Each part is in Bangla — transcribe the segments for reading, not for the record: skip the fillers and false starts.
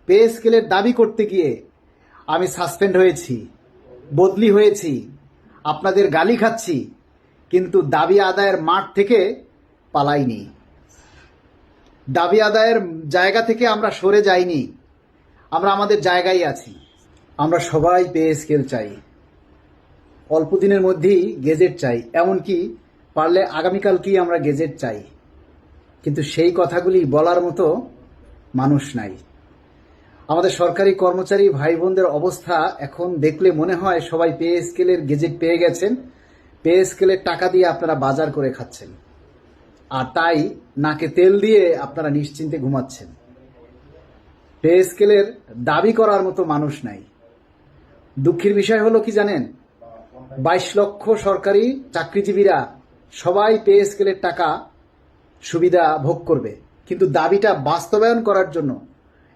পে স্কেলের দাবি করতে গিয়ে আমি সাসপেন্ড হয়েছি, বদলি হয়েছি, আপনাদের গালি খাচ্ছি, কিন্তু দাবি আদায়ের মাঠ থেকে পালাইনি। দাবি আদায়ের জায়গা থেকে আমরা সরে যাইনি, আমরা আমাদের জায়গায় আছি। আমরা সবাই পে স্কেল চাই, অল্প দিনের মধ্যেই গেজেট চাই, এমনকি পারলে আগামীকালকেই আমরা গেজেট চাই। কিন্তু সেই কথাগুলি বলার মতো মানুষ নাই। আমাদের সরকারি কর্মচারী ভাই বোনদের অবস্থা এখন দেখলে মনে হয় সবাই পে স্কেলের গেজেট পেয়ে গেছেন, পে স্কেলের টাকা দিয়ে আপনারা বাজার করে খাচ্ছেন, আর তাই নাকে তেল দিয়ে আপনারা নিশ্চিন্তে ঘুমাচ্ছেন। পে স্কেলের দাবি করার মতো মানুষ নাই। দুঃখের বিষয় হলো কি জানেন, 22 লক্ষ সরকারি চাকরিজীবীরা সবাই পে স্কেলের টাকা সুবিধা ভোগ করবে, কিন্তু দাবিটা বাস্তবায়ন করার জন্য,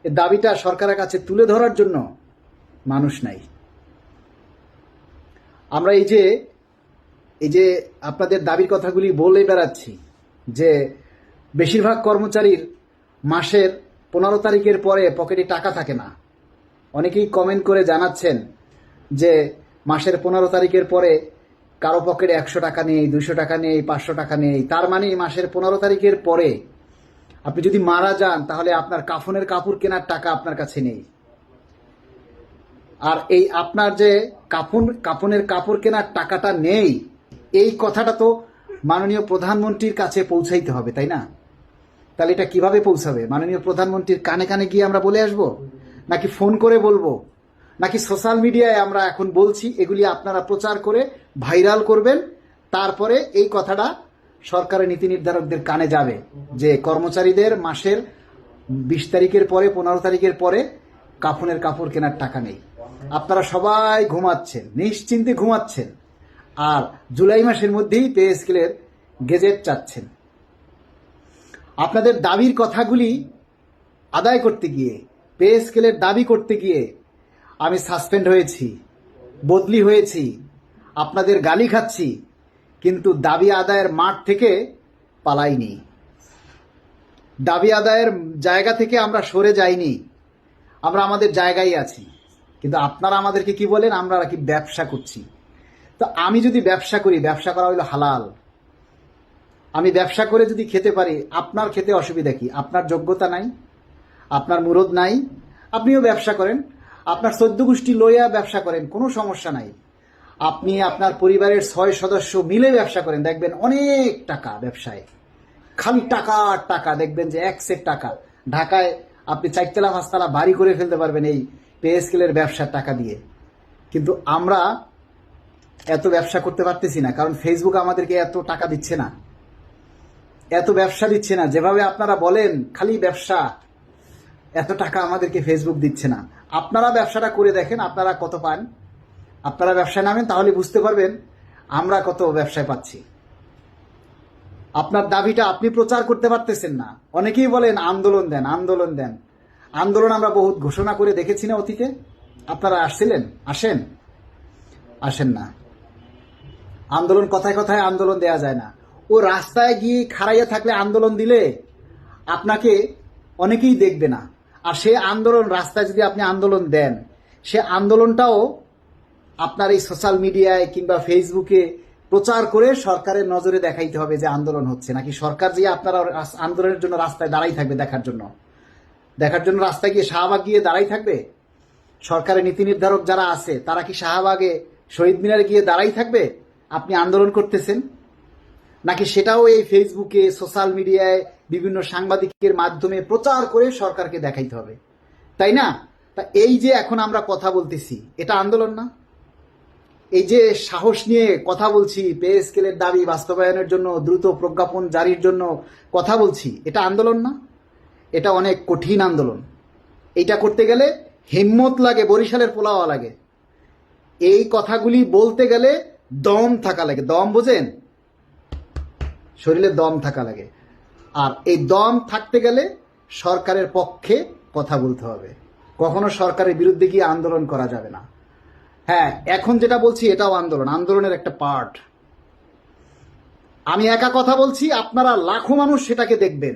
এই দাবিটা সরকারের কাছে তুলে ধরার জন্য মানুষ নাই। আমরা এই যে আপনাদের দাবির কথাগুলি বলে বেড়াচ্ছি যে বেশিরভাগ কর্মচারীর মাসের 15 তারিখের পরে পকেটে টাকা থাকে না। অনেকেই কমেন্ট করে জানাচ্ছেন যে মাসের 15 তারিখের পরে কারো পকেটে 100 টাকা নেই, 200 টাকা নেই, 500 টাকা নেই। তার মানে মাসের 15 তারিখের পরে আপনি যদি মারা যান তাহলে আপনার কাফনের কাপড় কেনার টাকা আপনার কাছে নেই। আর এই আপনার যে কাফনের কাপড় কেনার টাকাটা নেই, এই কথাটা তো মাননীয় প্রধানমন্ত্রীর কাছে পৌঁছাইতে হবে, তাই না? তাহলে এটা কিভাবে পৌঁছাবে? মাননীয় প্রধানমন্ত্রীর কানে কানে গিয়ে আমরা বলে আসবো, নাকি ফোন করে বলবো, নাকি সোশ্যাল মিডিয়ায় আমরা এখন বলছি এগুলি আপনারা প্রচার করে ভাইরাল করবেন, তারপরে এই কথাটা সরকারের নীতি নির্ধারকদের কানে যাবে যে কর্মচারীদের মাসের 20 তারিখের পরে 15 তারিখের পরে কাফনের কাপড় কেনার টাকা নেই। আপনারা সবাই ঘুমাচ্ছেন, নিশ্চিন্তে ঘুমাচ্ছেন, আর জুলাই মাসের মধ্যেই পে স্কেলের গেজেট চাচ্ছেন। আপনাদের দাবির কথাগুলি আদায় করতে গিয়ে, পে স্কেলের দাবি করতে গিয়ে আমি সাসপেন্ড হয়েছি, বদলি হয়েছি, আপনাদের গালি খাচ্ছি, কিন্তু দাবি আদায়ের মাঠ থেকে পালাইনি। দাবি আদায়ের জায়গা থেকে আমরা সরে যাইনি, আমরা আমাদের জায়গায় আছি। কিন্তু আপনারা আমাদেরকে কি বলেন? আমরা কি ব্যবসা করছি। তো আমি যদি ব্যবসা করি, ব্যবসা করা হইল হালাল। আমি ব্যবসা করে যদি খেতে পারি, আপনার খেতে অসুবিধা কি? আপনার যোগ্যতা নাই, আপনার মুরদ নাই, আপনিও ব্যবসা করেন, আপনার 14 গোষ্ঠী লইয়া ব্যবসা করেন, কোনো সমস্যা নাই। আপনি আপনার পরিবারের 6 সদস্য মিলে ব্যবসা করেন, দেখবেন অনেক টাকা ব্যবসায়, খালি টাকা আর টাকা। দেখবেন যে 1 সেট টাকা ঢাকায় আপনি 4 তলা 5 তলা বাড়ি করে ফেলতে পারবেন এই পে স্কেলের ব্যবসার টাকা দিয়ে। কিন্তু আমরা এত ব্যবসা করতে পারতেছি না, কারণ ফেসবুক আমাদেরকে এত টাকা দিচ্ছে না, এত ব্যবসা দিচ্ছে না। যেভাবে আপনারা বলেন খালি ব্যবসা, এত টাকা আমাদেরকে ফেসবুক দিচ্ছে না। আপনারা ব্যবসাটা করে দেখেন, আপনারা কত পান। আপনারা ব্যবসায় নামেন, তাহলে বুঝতে পারবেন আমরা কত ব্যবসায় পাচ্ছি। আপনার দাবিটা আপনি প্রচার করতে পারতেছেন না। অনেকেই বলেন আন্দোলন দেন, আন্দোলন দেন। আন্দোলন আমরা বহুত ঘোষণা করে দেখেছি না অতীতে? আপনারা আসছিলেন? আসেন না। আন্দোলন কথায় কথায় আন্দোলন দেয়া যায় না। ও রাস্তায় গিয়ে খাড়াইয়া থাকলে আন্দোলন দিলে আপনাকে অনেকেই দেখবে না। আর সে আন্দোলন, রাস্তায় যদি আপনি আন্দোলন দেন, সে আন্দোলনটাও আপনার এই সোশ্যাল মিডিয়ায় কিংবা ফেসবুকে প্রচার করে সরকারের নজরে দেখাইতে হবে যে আন্দোলন হচ্ছে। নাকি সরকার যে আপনারা আন্দোলনের জন্য রাস্তায় দাঁড়াই থাকবে দেখার জন্য রাস্তায় গিয়ে শাহবাগ গিয়ে দাঁড়াই থাকবে? সরকারের নীতি নির্ধারক যারা আছে তারা কি শাহবাগে, শহীদ মিনারে গিয়ে দাঁড়াই থাকবে আপনি আন্দোলন করতেছেন? নাকি সেটাও এই ফেসবুকে, সোশ্যাল মিডিয়ায় বিভিন্ন সাংবাদিকের মাধ্যমে প্রচার করে সরকারকে দেখাইতে হবে, তাই না? তা এই যে এখন আমরা কথা বলতেছি, এটা আন্দোলন না? এই যে সাহস নিয়ে কথা বলছি, পে স্কেলের দাবি বাস্তবায়নের জন্য দ্রুত প্রজ্ঞাপন জারির জন্য কথা বলছি, এটা আন্দোলন না? এটা অনেক কঠিন আন্দোলন। এইটা করতে গেলে হিম্মত লাগে, বরিশালের পোলাওয়া লাগে। এই কথাগুলি বলতে গেলে দম থাকা লাগে। দম বোঝেন? শরীরে দম থাকা লাগে। আর এই দম থাকতে গেলে সরকারের পক্ষে কথা বলতে হবে। কখনো সরকারের বিরুদ্ধে গিয়ে আন্দোলন করা যাবে না। হ্যাঁ, এখন যেটা বলছি এটাও আন্দোলন, আন্দোলনের একটা পার্ট। আমি একা কথা বলছি, আপনারা লাখো মানুষ সেটাকে দেখবেন,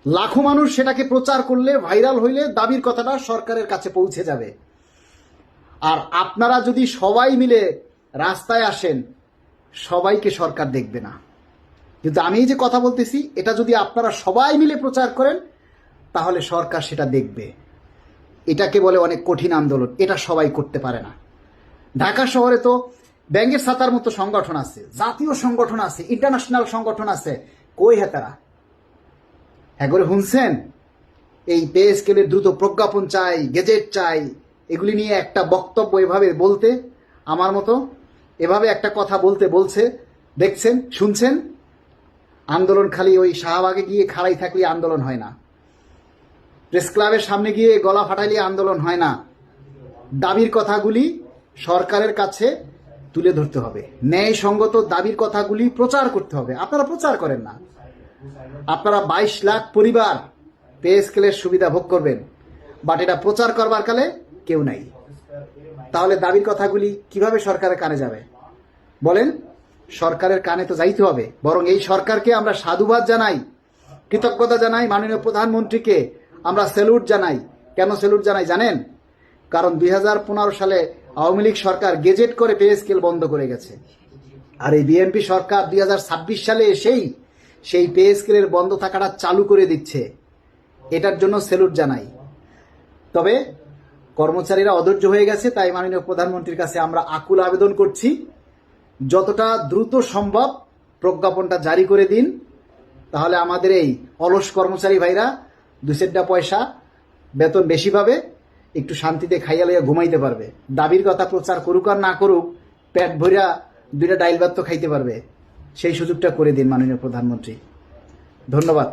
লাখো মানুষ সেটাকে প্রচার করলে, ভাইরাল হইলে দাবির কথাটা সরকারের কাছে পৌঁছে যাবে। আর আপনারা যদি সবাই মিলে রাস্তায় আসেন, সবাইকে সরকার দেখবে না। কিন্তু আমি এই যে কথা বলতেছি, এটা যদি আপনারা সবাই মিলে প্রচার করেন, তাহলে সরকার সেটা দেখবে। এটাকে বলে অনেক কঠিন আন্দোলন, এটা সবাই করতে পারে না। ঢাকা শহরে তো ব্যাঙ্গের ছাতার মতো সংগঠন আছে, জাতীয় সংগঠন আছে, ইন্টারন্যাশনাল সংগঠন আছে, কই হেতারা? হ্যাঁ করে শুনছেন? এই পে স্কেলের দ্রুত প্রজ্ঞাপন চাই, গেজেট চাই, এগুলি নিয়ে একটা বক্তব্য এভাবে বলতে, আমার মতো এভাবে একটা কথা বলছে, দেখছেন, শুনছেন? আন্দোলন খালি ওই শাহবাগে গিয়ে খাড়াই থাকলে আন্দোলন হয় না, প্রেস ক্লাবের সামনে গিয়ে গলা ফাটাইলে আন্দোলন হয় না। দাবির কথাগুলি সরকারের কাছে তুলে ধরতে হবে, ন্যায়সঙ্গত দাবির কথাগুলি প্রচার করতে হবে। আপনারা প্রচার করেন না। আপনারা 22 লাখ পরিবার পে স্কেলের সুবিধা ভোগ করবেন, বাট এটা প্রচার করবার কালে কেউ নাই। তাহলে দাবির কথাগুলি কিভাবে সরকারের কানে যাবে বলেন? সরকারের কানে তো যাইতে হবে। বরং এই সরকারকে আমরা সাধুবাদ জানাই, কৃতজ্ঞতা জানাই, মাননীয় প্রধানমন্ত্রীকে আমরা স্যালুট জানাই। কেন স্যালুট জানাই জানেন? কারণ 2015 সালে আওয়ামী লীগ সরকার গেজেট করে পে স্কেল বন্ধ করে গেছে, আর এই বিএনপি সরকার 2026 সালে এসেই সেই পে স্কেলের বন্ধ থাকাটা চালু করে দিচ্ছে। এটার জন্য স্যালুট জানাই। তবে কর্মচারীরা অধৈর্য হয়ে গেছে, তাই মাননীয় প্রধানমন্ত্রীর কাছে আমরা আকুল আবেদন করছি, যতটা দ্রুত সম্ভব প্রজ্ঞাপনটা জারি করে দিন। তাহলে আমাদের এই অলস কর্মচারী ভাইরা 2 পয়সা বেতন বেশি পাবে, একটু শান্তিতে খাইয়া লইয়া ঘুমাইতে পারবে। দাবির কথা প্রচার করুক আর না করুক, পেট ভরিয়া 2টা ডাইল ভাত তো খাইতে পারবে। সেই সুযোগটা করে দিন মাননীয় প্রধানমন্ত্রী। ধন্যবাদ।